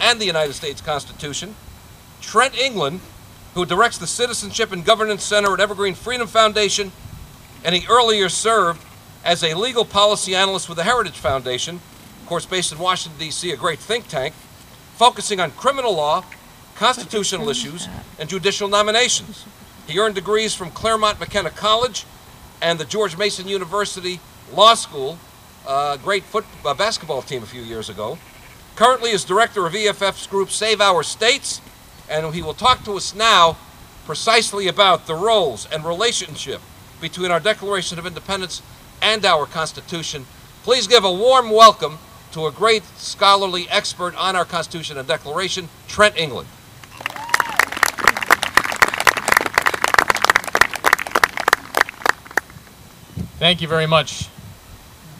and the United States Constitution. Trent, England, who directs the Citizenship and Governance Center at Evergreen Freedom Foundation, and he earlier served as a legal policy analyst with the Heritage Foundation, of course based in Washington, D.C., a great think tank, focusing on criminal law, constitutional issues, and judicial nominations. He earned degrees from Claremont McKenna College and the George Mason University Law School, a great basketball team a few years ago. Currently is director of EFF's group Save Our States, and he will talk to us now precisely about the roles and relationship between our Declaration of Independence and our Constitution. Please give a warm welcome to a great scholarly expert on our Constitution and Declaration, Trent, England. Thank you very much,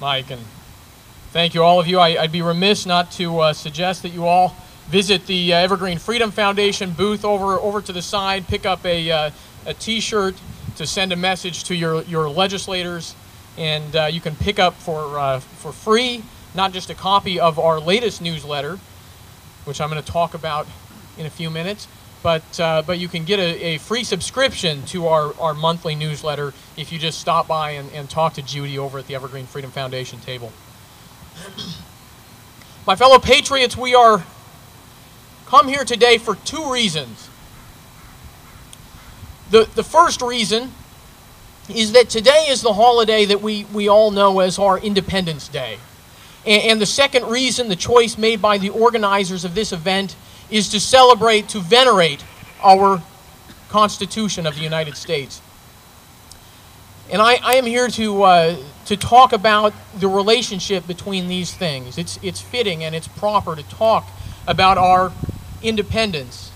Mike, and thank you all of you. I'd be remiss not to suggest that you all visit the Evergreen Freedom Foundation booth over to the side, pick up a t-shirt to send a message to your legislators, and you can pick up for free not just a copy of our latest newsletter, which I'm going to talk about in a few minutes, but you can get a free subscription to our monthly newsletter if you just stop by and talk to Judy over at the Evergreen Freedom Foundation table. My fellow patriots, we are come here today for two reasons. The first reason is that today is the holiday that we all know as our Independence Day. And the second reason, the choice made by the organizers of this event, is to celebrate, to venerate our Constitution of the United States. And I am here to talk about the relationship between these things. It's fitting and it's proper to talk about our independence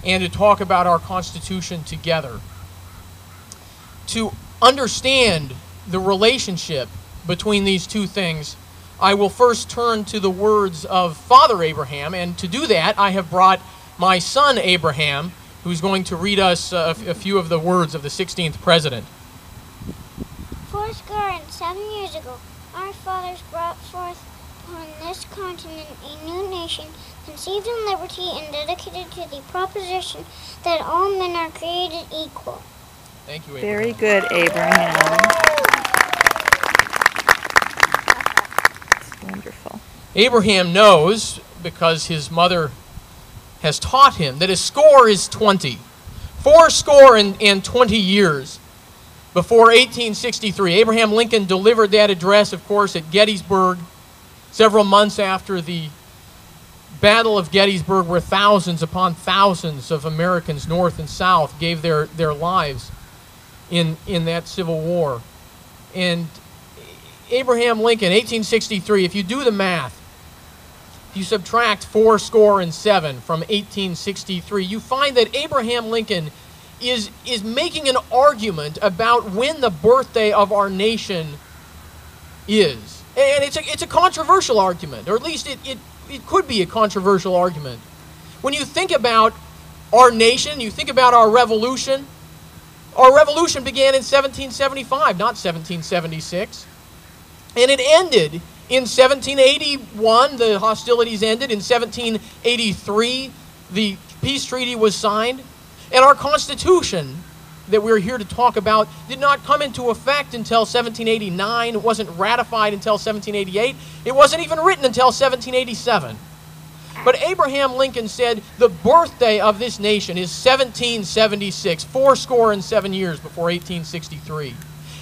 and to talk about our Constitution together. To understand the relationship between these two things, I will first turn to the words of Father Abraham, and to do that I have brought my son Abraham, who's going to read us a few of the words of the 16th President. 7 years ago, our fathers brought forth upon this continent a new nation, conceived in liberty and dedicated to the proposition that all men are created equal. Thank you, Abraham. Very good, Abraham. That's wonderful. Abraham knows, because his mother has taught him, that his score is 20. 80 years before 1863. Abraham Lincoln delivered that address, of course, at Gettysburg, several months after the Battle of Gettysburg, where thousands upon thousands of Americans, North and South, gave their lives in that Civil War. And Abraham Lincoln, 1863, if you do the math, if you subtract 7 from 1863, you find that Abraham Lincoln is making an argument about when the birthday of our nation is. And it's a controversial argument, or at least it could be a controversial argument. When you think about our nation, you think about our revolution began in 1775, not 1776. And it ended in 1781. The hostilities ended. In 1783, the peace treaty was signed. And our Constitution that we're here to talk about did not come into effect until 1789. It wasn't ratified until 1788. It wasn't even written until 1787. But Abraham Lincoln said the birthday of this nation is 1776, 7 years before 1863.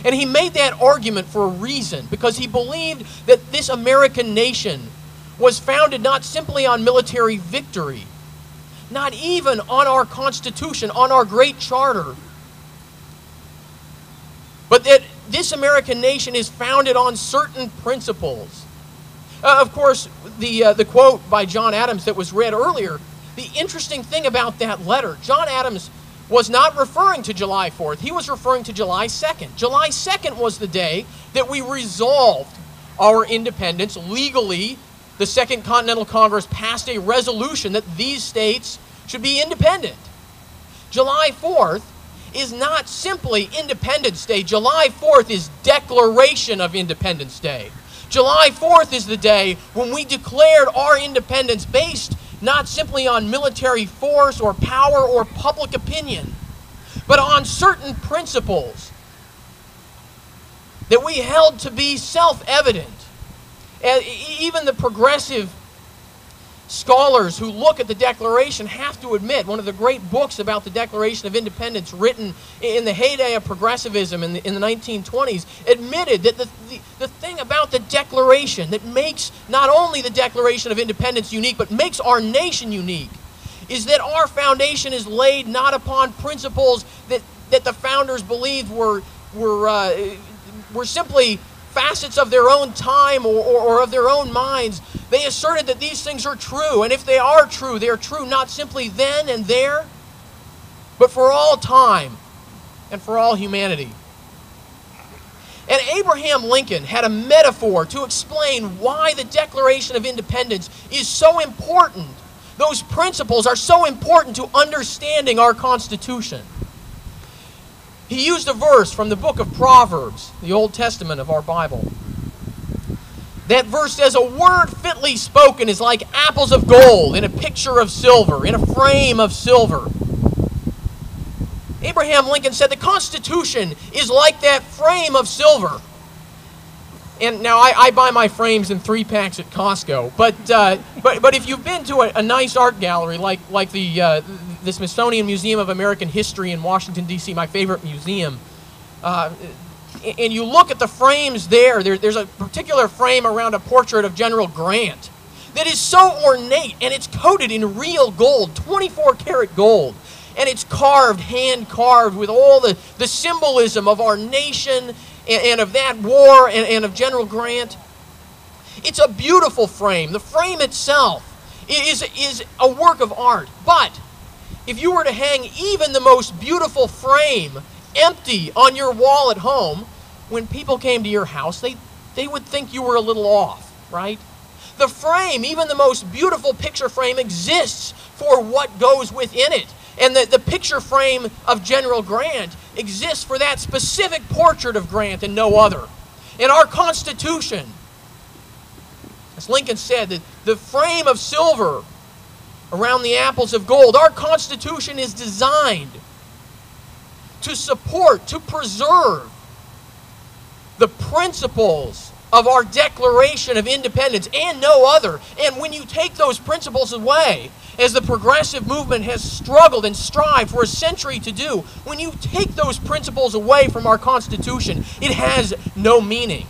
And he made that argument for a reason, because he believed that this American nation was founded not simply on military victory, not even on our Constitution, on our great charter, but that this American nation is founded on certain principles. Of course, the quote by John Adams that was read earlier, the interesting thing about that letter, John Adams was not referring to July 4th. He was referring to July 2nd. July 2nd was the day that we resolved our independence legally. The Second Continental Congress passed a resolution that these states should be independent. July 4th is not simply Independence Day. July 4th is Declaration of Independence Day. July 4th is the day when we declared our independence based not simply on military force or power or public opinion, but on certain principles that we held to be self-evident. Even the progressive scholars who look at the Declaration have to admit, one of the great books about the Declaration of Independence written in the heyday of progressivism in the 1920s admitted that the thing about the Declaration that makes not only the Declaration of Independence unique, but makes our nation unique, is that our foundation is laid not upon principles that the founders believed were simply facets of their own time or of their own minds. They asserted that these things are true, and if they are true not simply then and there, but for all time and for all humanity. And Abraham Lincoln had a metaphor to explain why the Declaration of Independence is so important. Those principles are so important to understanding our Constitution. He used a verse from the book of Proverbs, the Old Testament of our Bible. That verse says, "A word fitly spoken is like apples of gold in a picture of silver, in a frame of silver." Abraham Lincoln said the Constitution is like that frame of silver. And now I buy my frames in 3-packs at Costco. But if you've been to a nice art gallery like the Smithsonian Museum of American History in Washington, D.C., my favorite museum, and you look at the frames there's a particular frame around a portrait of General Grant that is so ornate, and it's coated in real gold, 24-karat gold. And it's carved, hand-carved, with all the symbolism of our nation and of that war and of General Grant. It's a beautiful frame. The frame itself is a work of art. But if you were to hang even the most beautiful frame empty on your wall at home, when people came to your house, they would think you were a little off, right? The frame, even the most beautiful picture frame, exists for what goes within it. And the picture frame of General Grant exists for that specific portrait of Grant and no other. And our Constitution, as Lincoln said, that the frame of silver around the apples of gold, our Constitution is designed to support, to preserve the principles of our Declaration of Independence and no other. And when you take those principles away, as the progressive movement has struggled and strived for a century to do, when you take those principles away from our Constitution, it has no meaning.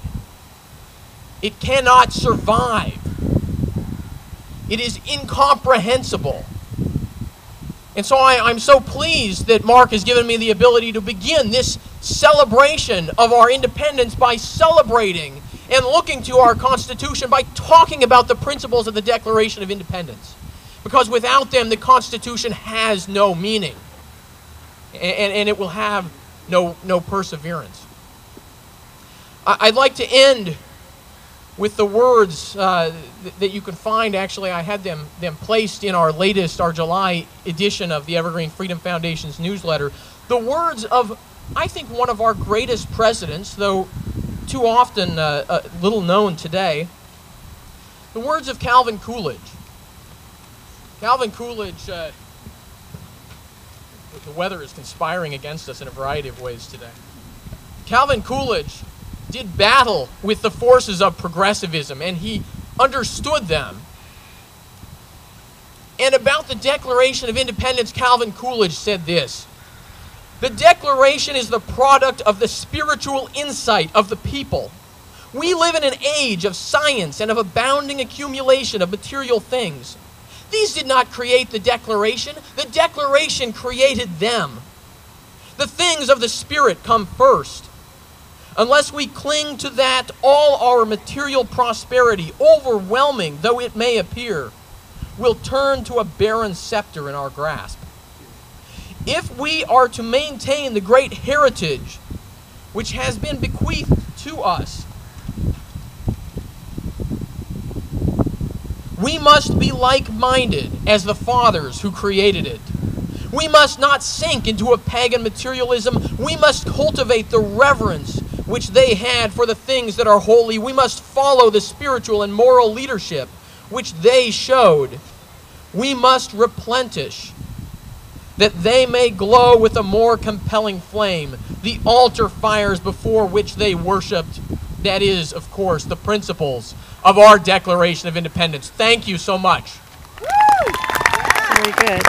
It cannot survive. It is incomprehensible. And so I'm so pleased that Mark has given me the ability to begin this celebration of our independence by celebrating and looking to our Constitution by talking about the principles of the Declaration of Independence. Because without them, the Constitution has no meaning. And it will have no perseverance. I'd like to end with the words that you can find. Actually, I had them placed in our July edition of the Evergreen Freedom Foundation's newsletter. The words of, I think, one of our greatest presidents, though too often little known today. The words of Calvin Coolidge. Calvin Coolidge, the weather is conspiring against us in a variety of ways today. Calvin Coolidge did battle with the forces of progressivism, and he understood them. And about the Declaration of Independence, Calvin Coolidge said this: "The Declaration is the product of the spiritual insight of the people. We live in an age of science and of abounding accumulation of material things. These did not create the Declaration. The Declaration created them. The things of the Spirit come first. Unless we cling to that, all our material prosperity, overwhelming though it may appear, will turn to a barren scepter in our grasp. If we are to maintain the great heritage which has been bequeathed to us, we must be like-minded as the fathers who created it. We must not sink into a pagan materialism. We must cultivate the reverence which they had for the things that are holy. We must follow the spiritual and moral leadership which they showed. we must replenish, that they may glow with a more compelling flame, the altar fires before which they worshipped. That is, of course, the principles of our Declaration of Independence. Thank you so much. Very good.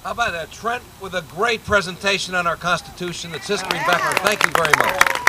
How about that, Trent, with a great presentation on our Constitution, its history and background. Thank you very much.